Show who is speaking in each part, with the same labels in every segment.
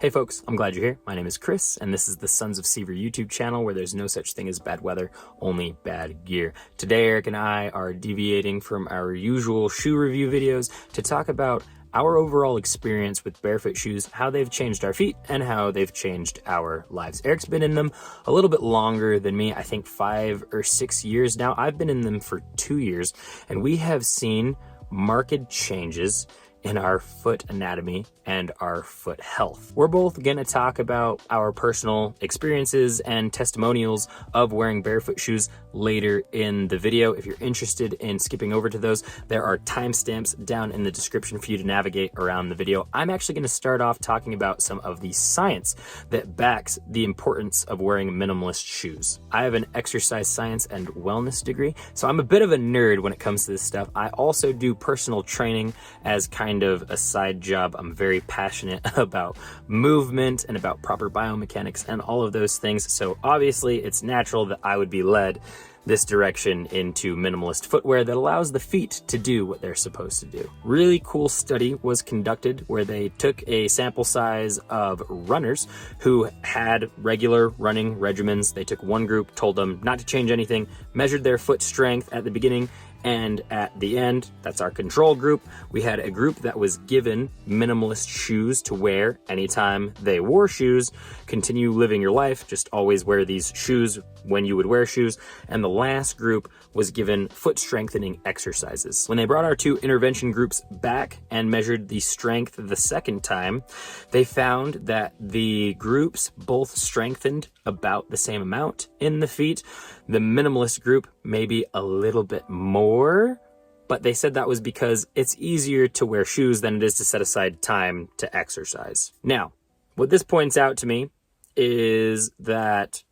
Speaker 1: Hey folks, I'm glad you're here. My name is Chris, and this is the Sons of Sever YouTube channel where there's no such thing as bad weather, only bad gear. Today, Eric and I are deviating from our usual shoe review videos to talk about our overall experience with Barefoot shoes, how they've changed our feet, and how they've changed our lives. Eric's been in them a little bit longer than me, I think 5 or 6 years now. I've been in them for 2 years, and we have seen marked changes in our foot anatomy and our foot health. We're both gonna talk about our personal experiences and testimonials of wearing barefoot shoes later in the video. If you're interested in skipping over to those, there are timestamps down in the description for you to navigate around the video. I'm actually gonna start off talking about some of the science that backs the importance of wearing minimalist shoes. I have an exercise science and wellness degree, so I'm a bit of a nerd when it comes to this stuff. I also do personal training as kind of a side job. I'm very passionate about movement and about proper biomechanics and all of those things. So obviously it's natural that I would be led this direction into minimalist footwear that allows the feet to do what they're supposed to do. Really cool study was conducted where they took a sample size of runners who had regular running regimens. They took one group, told them not to change anything, measured their foot strength at the beginning and at the end. That's our control group. We had a group that was given minimalist shoes to wear anytime they wore shoes. Continue living your life, just always wear these shoes when you would wear shoes. And the last group was given foot strengthening exercises. When they brought our two intervention groups back and measured the strength the second time, they found that the groups both strengthened about the same amount in the feet. The minimalist group maybe a little bit more, but they said that was because it's easier to wear shoes than it is to set aside time to exercise. Now, what this points out to me is that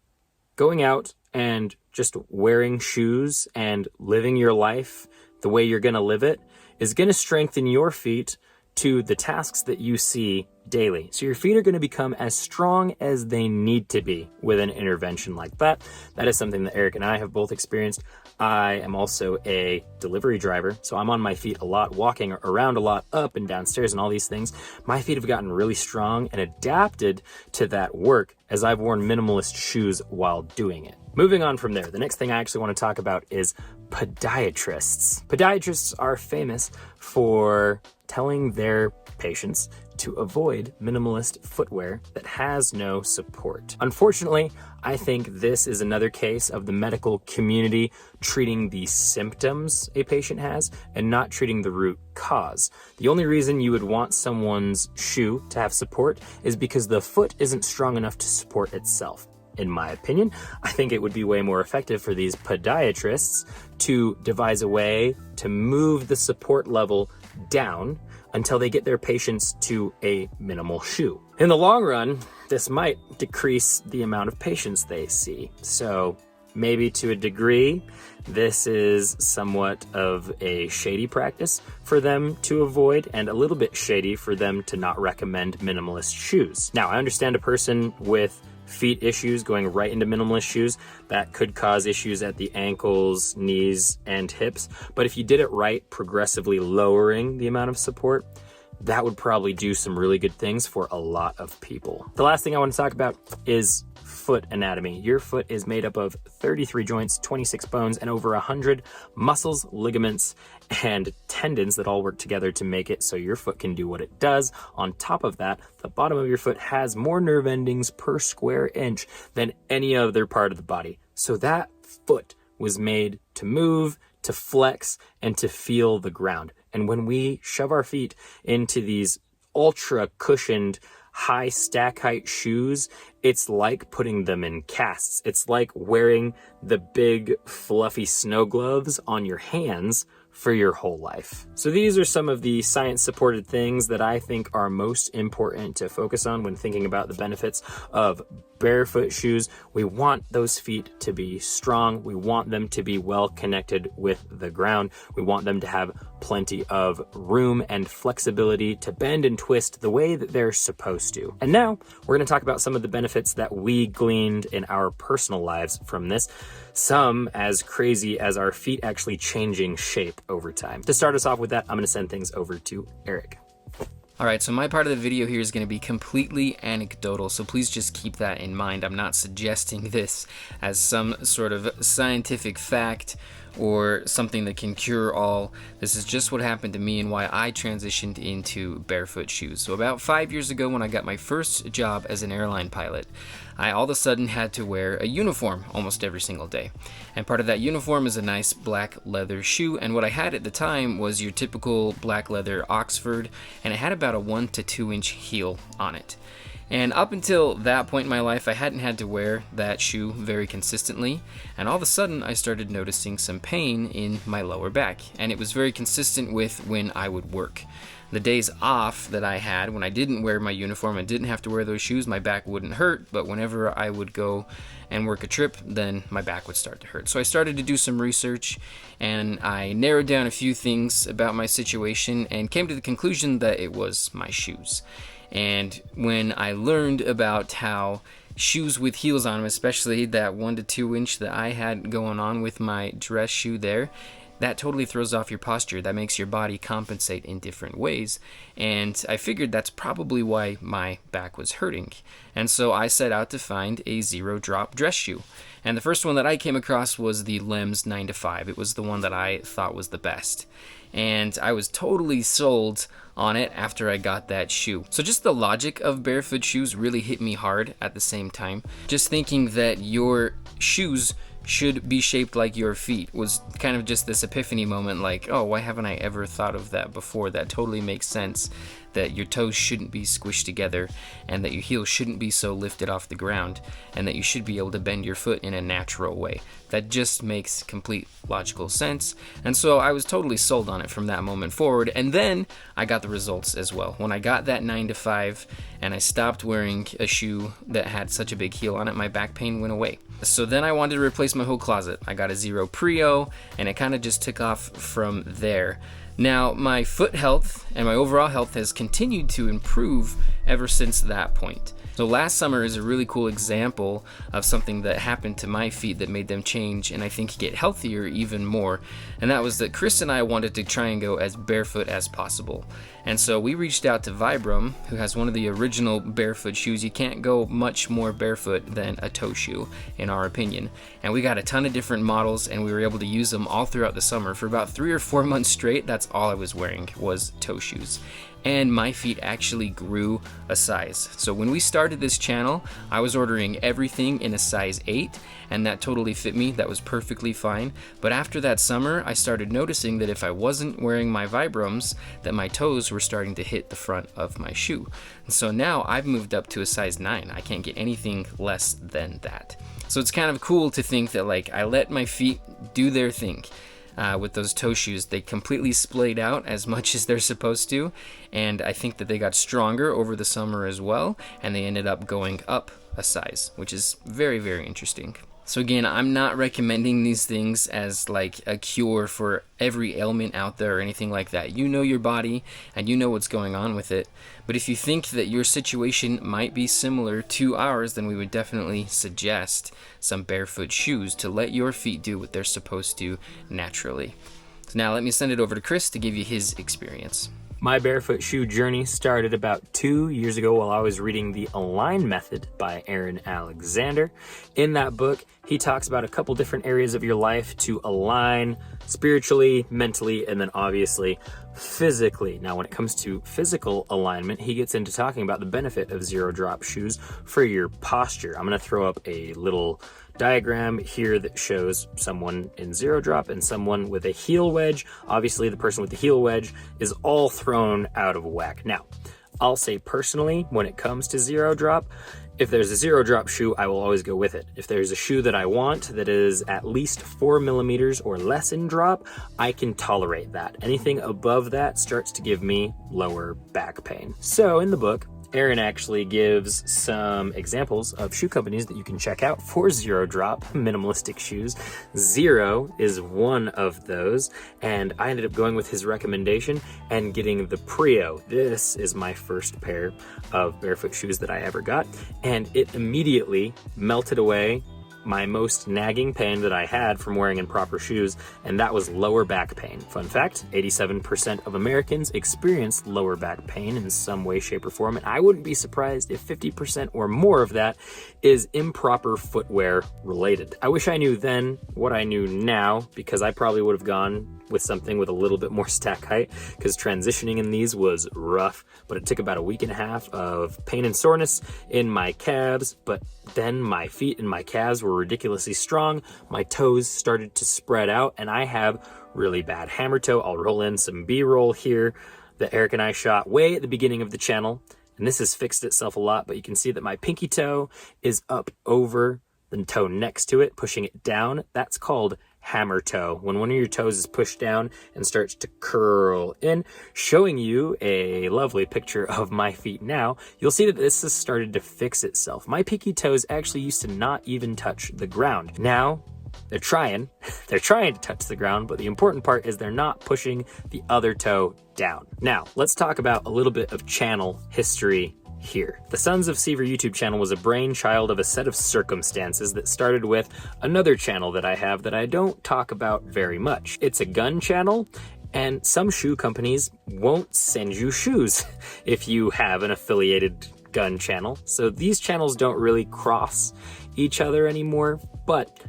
Speaker 1: going out and just wearing shoes and living your life the way you're gonna live it is gonna strengthen your feet to the tasks that you see daily. So your feet are gonna become as strong as they need to be with an intervention like that. That is something that Eric and I have both experienced. I am also a delivery driver, so I'm on my feet a lot, walking around a lot, up and downstairs and all these things. My feet have gotten really strong and adapted to that work as I've worn minimalist shoes while doing it. Moving on from there, the next thing I actually want to talk about is podiatrists. Podiatrists are famous for telling their patients to avoid minimalist footwear that has no support. Unfortunately, I think this is another case of the medical community treating the symptoms a patient has and not treating the root cause. The only reason you would want someone's shoe to have support is because the foot isn't strong enough to support itself. In my opinion, I think it would be way more effective for these podiatrists to devise a way to move the support level down until they get their patients to a minimal shoe. In the long run, this might decrease the amount of patients they see. So maybe to a degree, this is somewhat of a shady practice for them to avoid and a little bit shady for them to not recommend minimalist shoes. Now, I understand a person with feet issues going right into minimalist shoes that could cause issues at the ankles, knees, and hips. But if you did it right, progressively lowering the amount of support, that would probably do some really good things for a lot of people. The last thing I want to talk about is foot anatomy. Your foot is made up of 33 joints, 26 bones, and over 100 muscles, ligaments, and tendons that all work together to make it so your foot can do what it does. On top of that, the bottom of your foot has more nerve endings per square inch than any other part of the body. So that foot was made to move, to flex, and to feel the ground. And when we shove our feet into these ultra cushioned high stack height shoes, it's like putting them in casts. It's like wearing the big fluffy snow gloves on your hands for your whole life. So these are some of the science supported things that I think are most important to focus on when thinking about the benefits of barefoot shoes. We want those feet to be strong. We want them to be well connected with the ground. We want them to have plenty of room and flexibility to bend and twist the way that they're supposed to. And now we're going to talk about some of the benefits that we gleaned in our personal lives from this. Some as crazy as our feet actually changing shape over time. To start us off with that, I'm going to send things over to Eric. Alright, so my part of the video here is going to be completely anecdotal, so please just keep that in mind. I'm not suggesting this as some sort of scientific fact or something that can cure all. This is just what happened to me and why I transitioned into barefoot shoes. So about 5 years ago, when I got my first job as an airline pilot, I all of a sudden had to wear a uniform almost every single day. And part of that uniform is a nice black leather shoe, and what I had at the time was your typical black leather Oxford, and it had about a 1 to 2 inch heel on it. And up until that point in my life, I hadn't had to wear that shoe very consistently, and all of a sudden I started noticing some pain in my lower back, and it was very consistent with when I would work. The days off that I had, when I didn't wear my uniform and didn't have to wear those shoes, my back wouldn't hurt, but whenever I would go and work a trip, then my back would start to hurt. So I started to do some research, and I narrowed down a few things about my situation and came to the conclusion that it was my shoes. And when I learned about how shoes with heels on them, especially that 1 to 2 inch that I had going on with my dress shoe there, that totally throws off your posture. That makes your body compensate in different ways. And I figured that's probably why my back was hurting. And so I set out to find a zero drop dress shoe. And the first one that I came across was the Lems 9 to 5. It was the one that I thought was the best. And I was totally sold on it after I got that shoe. So just the logic of barefoot shoes really hit me hard at the same time. Just thinking that your shoes should be shaped like your feet was kind of just this epiphany moment, like, oh, why haven't I ever thought of that before? That totally makes sense, that your toes shouldn't be squished together, and that your heels shouldn't be so lifted off the ground, and that you should be able to bend your foot in a natural way. That just makes complete logical sense, and so I was totally sold on it from that moment forward. And then I got the results as well. When I got that 9 to 5 and I stopped wearing a shoe that had such a big heel on it, my back pain went away. So then I wanted to replace my whole closet. I got a Xero Prio, and it kind of just took off from there. Now, my foot health and my overall health has continued to improve ever since that point. So last summer is a really cool example of something that happened to my feet that made them change and I think get healthier even more. And that was that Chris and I wanted to try and go as barefoot as possible. And so we reached out to Vibram, who has one of the original barefoot shoes. You can't go much more barefoot than a toe shoe, in our opinion. And we got a ton of different models, and we were able to use them all throughout the summer. For about 3 or 4 months straight, that's all I was wearing was toe shoes. And my feet actually grew a size. So when we started this channel, I was ordering everything in a size 8, and that totally fit me. That was perfectly fine. But after that summer, I started noticing that if I wasn't wearing my Vibrams, that my toes were starting to hit the front of my shoe. And so now I've moved up to a size 9. I can't get anything less than that. So it's kind of cool to think that, like, I let my feet do their thing. With those toe shoes, they completely splayed out as much as they're supposed to, and I think that they got stronger over the summer as well, and they ended up going up a size, which is very, very interesting. So again, I'm not recommending these things as like a cure for every ailment out there or anything like that. You know your body and you know what's going on with it. But if you think that your situation might be similar to ours, then we would definitely suggest some barefoot shoes to let your feet do what they're supposed to naturally. So now let me send it over to Chris to give you his experience.
Speaker 2: My barefoot shoe journey started about 2 years ago while I was reading The Align Method by Aaron Alexander. In that book, he talks about a couple different areas of your life to align spiritually, mentally, and then obviously physically. Now, when it comes to physical alignment, he gets into talking about the benefit of zero drop shoes for your posture. I'm going to throw up a little diagram here that shows someone in zero drop and someone with a heel wedge. Obviously, the person with the heel wedge is all thrown out of whack. Now, I'll say personally, when it comes to zero drop, if there's a zero drop shoe, I will always go with it. If there's a shoe that I want that is at least 4 millimeters or less in drop, I can tolerate that. Anything above that starts to give me lower back pain. So in the book, Aaron actually gives some examples of shoe companies that you can check out for zero drop minimalistic shoes. Xero is one of those, and I ended up going with his recommendation and getting the Prio. This is my first pair of barefoot shoes that I ever got, and it immediately melted away my most nagging pain that I had from wearing improper shoes, and that was lower back pain. Fun fact, 87% of Americans experience lower back pain in some way, shape, or form, and I wouldn't be surprised if 50% or more of that is improper footwear related. I wish I knew then what I knew now, because I probably would have gone with something with a little bit more stack height, because transitioning in these was rough, but it took about a week and a half of pain and soreness in my calves, but then my feet and my calves were ridiculously strong. My toes started to spread out, and I have really bad hammer toe. I'll roll in some B-roll here that Eric and I shot way at the beginning of the channel, and this has fixed itself a lot, but you can see that my pinky toe is up over the toe next to it, pushing it down. That's called hammer toe, when one of your toes is pushed down and starts to curl in. Showing you a lovely picture of my feet now, you'll see that this has started to fix itself. My pinky toes actually used to not even touch the ground. Now they're trying to touch the ground, but the important part is they're not pushing the other toe down. Now let's talk about a little bit of channel history here. The Sons of Sever YouTube channel was a brainchild of a set of circumstances that started with another channel that I have that I don't talk about very much. It's a gun channel, and some shoe companies won't send you shoes if you have an affiliated gun channel. So these channels don't really cross each other anymore, but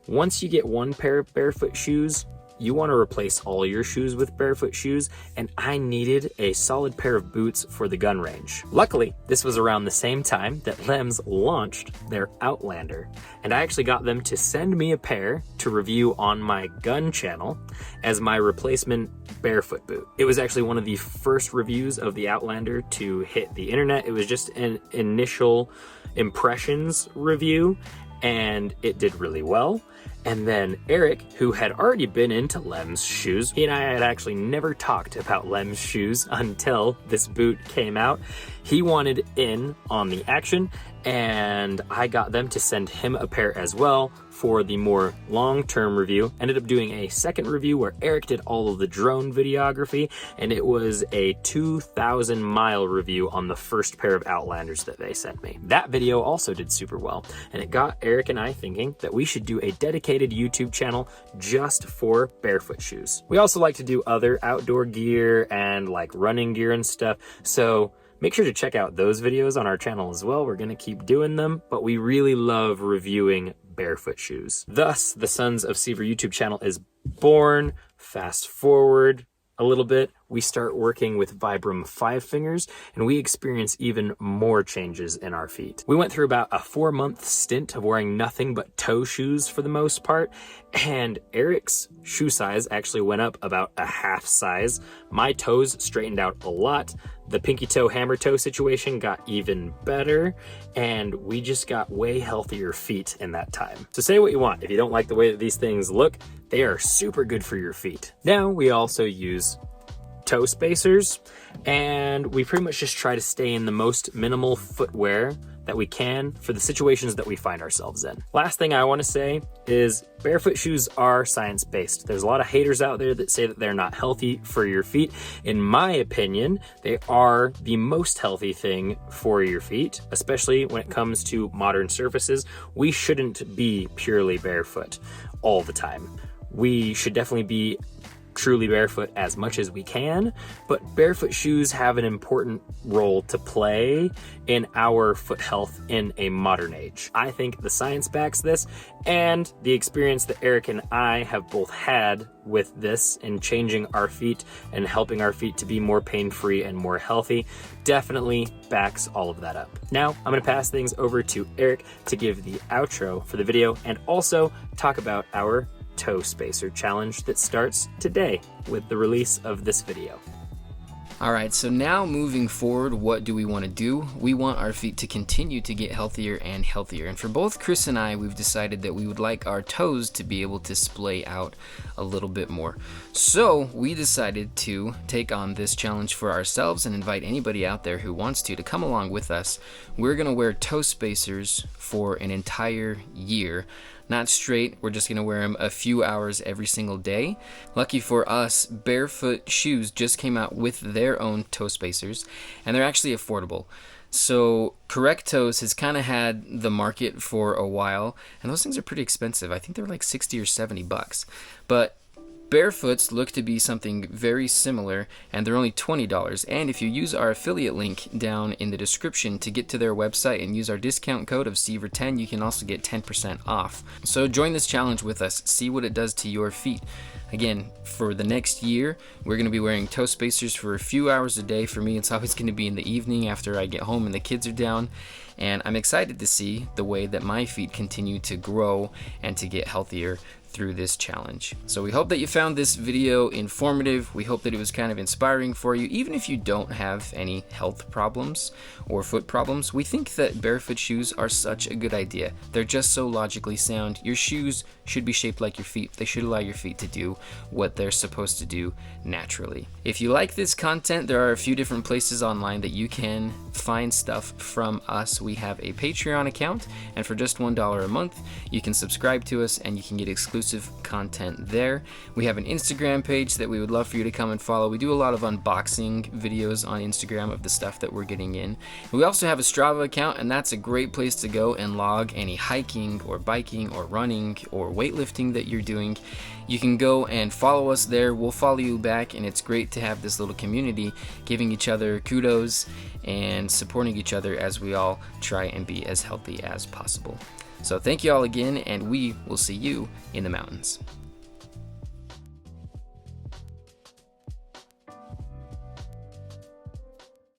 Speaker 2: once you get one pair of Barefoot shoes, you want to replace all your shoes with Barefoot shoes, and I needed a solid pair of boots for the gun range. Luckily, this was around the same time that Lems launched their Outlander, and I actually got them to send me a pair to review on my gun channel as my replacement Barefoot boot. It was actually one of the first reviews of the Outlander to hit the internet. It was just an initial impressions review, and it did really well. And then Eric, who had already been into Lems Shoes, he and I had actually never talked about Lems Shoes until this boot came out. He wanted in on the action, and I got them to send him a pair as well for the more long-term review. Ended up doing a second review where Eric did all of the drone videography, and it was a 2,000-mile review on the first pair of Outlanders that they sent me. That video also did super well, and it got Eric and I thinking that we should do a dedicated YouTube channel just for Barefoot shoes. We also like to do other outdoor gear and like running gear and stuff, so make sure to check out those videos on our channel as well. We're gonna keep doing them, but we really love reviewing Barefoot shoes. Thus, the Sons of Sever YouTube channel is born. Fast forward a little bit, we start working with Vibram 5 fingers, and we experience even more changes in our feet. We went through about a 4-month stint of wearing nothing but toe shoes for the most part, and Eric's shoe size actually went up about a half size. My toes straightened out a lot. The pinky toe, hammer toe situation got even better, and we just got way healthier feet in that time. So say what you want. If you don't like the way that these things look, they are super good for your feet. Now we also use toe spacers, and we pretty much just try to stay in the most minimal footwear that we can for the situations that we find ourselves in. Last thing I want to say is Barefoot shoes are science-based. There's a lot of haters out there that say that they're not healthy for your feet. In my opinion, they are the most healthy thing for your feet, especially when it comes to modern surfaces. We shouldn't be purely barefoot all the time. We should definitely be truly barefoot as much as we can, but Barefoot shoes have an important role to play in our foot health in a modern age. I think the science backs this, and the experience that Eric and I have both had with this in changing our feet and helping our feet to be more pain-free and more healthy definitely backs all of that up. Now I'm going to pass things over to Eric to give the outro for the video and also talk about our toe spacer challenge that starts today with the release of this video.
Speaker 3: Alright, so now moving forward, what do we want to do? We want our feet to continue to get healthier and healthier. And for both Chris and I, we've decided that we would like our toes to be able to splay out a little bit more. So we decided to take on this challenge for ourselves and invite anybody out there who wants to come along with us. We're going to wear toe spacers for an entire year. Not straight, we're just going to wear them a few hours every single day. Lucky for us, Barefoot Shoes just came out with their own toe spacers, and they're actually affordable. So correct toes has kind of had the market for a while, and those things are pretty expensive. I think they're like 60 or 70 bucks. But Barefoots look to be something very similar, and they're only $20. And if you use our affiliate link down in the description to get to their website and use our discount code of SEVER10, you can also get 10% off. So join this challenge with us. See what it does to your feet. Again, for the next year, we're going to be wearing toe spacers for a few hours a day. For me, it's always going to be in the evening after I get home and the kids are down. And I'm excited to see the way that my feet continue to grow and to get healthier through this challenge. So we hope that you found this video informative. We hope that it was kind of inspiring for you. Even if you don't have any health problems or foot problems, we think that barefoot shoes are such a good idea. They're just so logically sound. Your shoes should be shaped like your feet. They should allow your feet to do what they're supposed to do naturally. If you like this content, there are a few different places online that you can find stuff from us. We have a Patreon account, and for just $1 a month, you can subscribe to us and you can get exclusive content there. We have an Instagram page that we would love for you to come and follow. We do a lot of unboxing videos on Instagram of the stuff that we're getting in. We also have a Strava account, and that's a great place to go and log any hiking or biking or running or weightlifting that you're doing. You can go and follow us there. We'll follow you back, and it's great to have this little community giving each other kudos and supporting each other as we all try and be as healthy as possible. So thank you all again, and we will see you in the mountains.